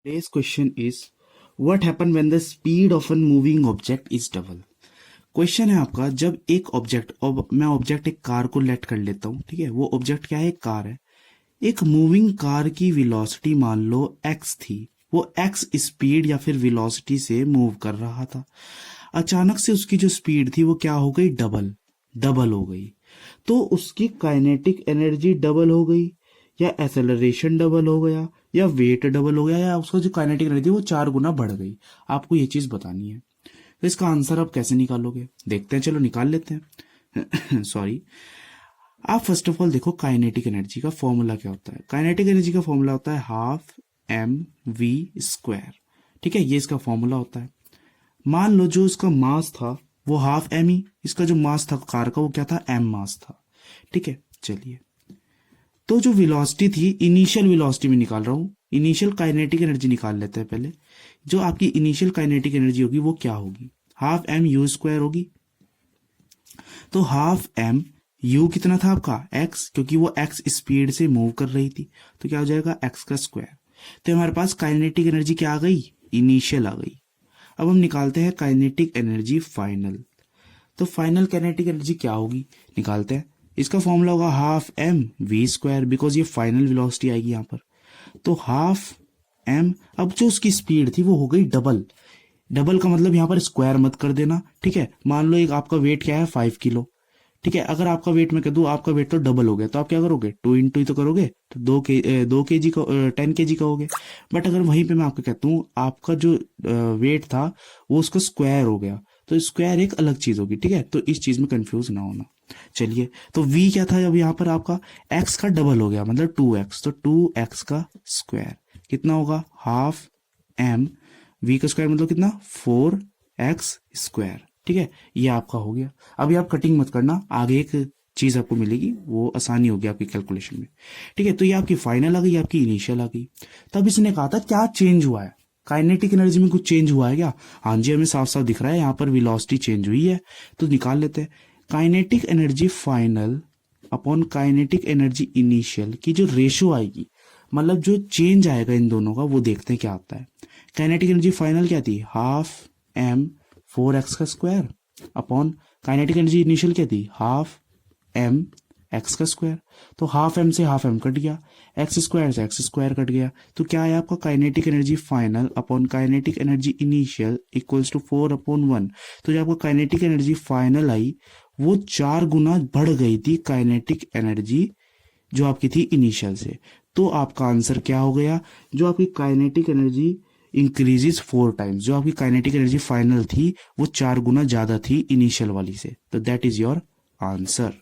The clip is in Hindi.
Today's question is what happen when the speed of a moving object is double. Question है आपका, जब एक ऑब्जेक्ट, और मैं ऑब्जेक्ट एक कार को लेट कर लेता हूं, ठीक है, वो ऑब्जेक्ट क्या है, एक कार है। एक मूविंग कार की वेलोसिटी मान लो x थी, वो x स्पीड या फिर वेलोसिटी से मूव कर रहा था। अचानक से उसकी जो स्पीड थी वो क्या हो गई, डबल हो गई। तो उसकी काइनेटिक एनर्जी डबल हो गई, या एक्सेलरेशन डबल हो गया, या वेट डबल हो गया, या उसका जो काइनेटिक एनर्जी वो 4 गुना बढ़ गई। आपको ये चीज बतानी है। तो इसका आंसर आप कैसे निकालोगे, देखते हैं, चलो निकाल लेते हैं। सॉरी, आप फर्स्ट ऑफ ऑल देखो काइनेटिक एनर्जी का फॉर्मूला क्या होता है। काइनेटिक एनर्जी का फॉर्मूला होता है हाफ एम वी स्क्वायर, ठीक है, ये इसका फॉर्मूला होता है। मान लो जो इसका मास था वो हाफ एम ही, इसका जो मास था कार का वो क्या था, एम मास था, ठीक है। चलिए, तो जो वेलोसिटी थी, इनिशियल वेलोसिटी में निकाल रहा हूं, इनिशियल काइनेटिक एनर्जी निकाल लेते हैं पहले। जो आपकी इनिशियल काइनेटिक एनर्जी होगी वो क्या होगी, हाफ एम यू स्क्वायर होगी। तो हाफ एम यू कितना था आपका, एक्स, क्योंकि वो एक्स स्पीड से मूव कर रही थी, तो क्या हो जाएगा, एक्स का स्क्वायर। तो हमारे पास काइनेटिक एनर्जी क्या आ गई, इनिशियल आ गई। अब हम निकालते हैं काइनेटिक एनर्जी फाइनल। तो फाइनल काइनेटिक एनर्जी क्या होगी, निकालते हैं। इसका फॉर्मूला होगा half m v square, because ये फाइनल वेलोसिटी आएगी यहाँ पर। तो हाफ एम, अब जो उसकी स्पीड थी वो हो गई डबल का मतलब यहाँ पर स्क्वायर मत कर देना, ठीक है। मान लो एक आपका वेट क्या है, 5 किलो, ठीक है। अगर आपका वेट मैं कह दूं आपका वेट तो डबल हो गया, तो आप क्या करोगे, 2 इंटू ही तो करोगे, तो 2 केजी का 10 केजी का हो गया। बट अगर वहीं पे मैं आपको कहता हूँ आपका जो वेट था वो उसका स्क्वायर हो गया, तो स्क्वायर एक अलग चीज होगी, ठीक है। तो इस चीज में कंफ्यूज ना होना। चलिए, तो v क्या था, अब यहाँ पर आपका x का डबल हो गया, मतलब 2x, तो 2x का स्क्वायर कितना होगा, हाफ m, v का स्क्वायर मतलब कितना, 4x स्क्वायर, ठीक है। ये आपका हो गया। अभी आप कटिंग मत करना, आगे एक चीज आपको मिलेगी, वो आसानी होगी आपकी कैलकुलेशन में, ठीक है। तो ये आपकी फाइनल आ गई, आपकी इनिशियल आ गई। तब इसने कहा था क्या चेंज हुआ है, काइनेटिक एनर्जी में कुछ चेंज हुआ है क्या। हाँ जी, हमें साफ साफ दिख रहा है यहाँ पर वेलोसिटी चेंज हुई है। तो निकाल लेते हैं kinetic energy final upon kinetic energy initial की जो रेशो आएगी, मतलब जो चेंज आएगा इन दोनों का, वो देखते हैं क्या आता है। काइनेटिक एनर्जी फाइनल क्या थी, हाफ एम 4x का square upon kinetic energy initial क्या थी, हाफ एम एक्स का स्क्वायर। तो हाफ एम से हाफ एम कट गया, एक्स स्क्वायर से एक्स स्क्वायर कट गया, तो क्या है आपका kinetic energy final upon kinetic energy initial equals to 4/1। तो जो आपका काइनेटिक एनर्जी फाइनल आई वो 4 गुना बढ़ गई थी काइनेटिक एनर्जी जो आपकी थी इनिशियल से। तो आपका आंसर क्या हो गया, जो आपकी काइनेटिक एनर्जी इंक्रीजेस 4 टाइम्स, जो आपकी काइनेटिक एनर्जी फाइनल थी वो 4 गुना ज्यादा थी इनिशियल वाली से। तो दैट इज योर आंसर।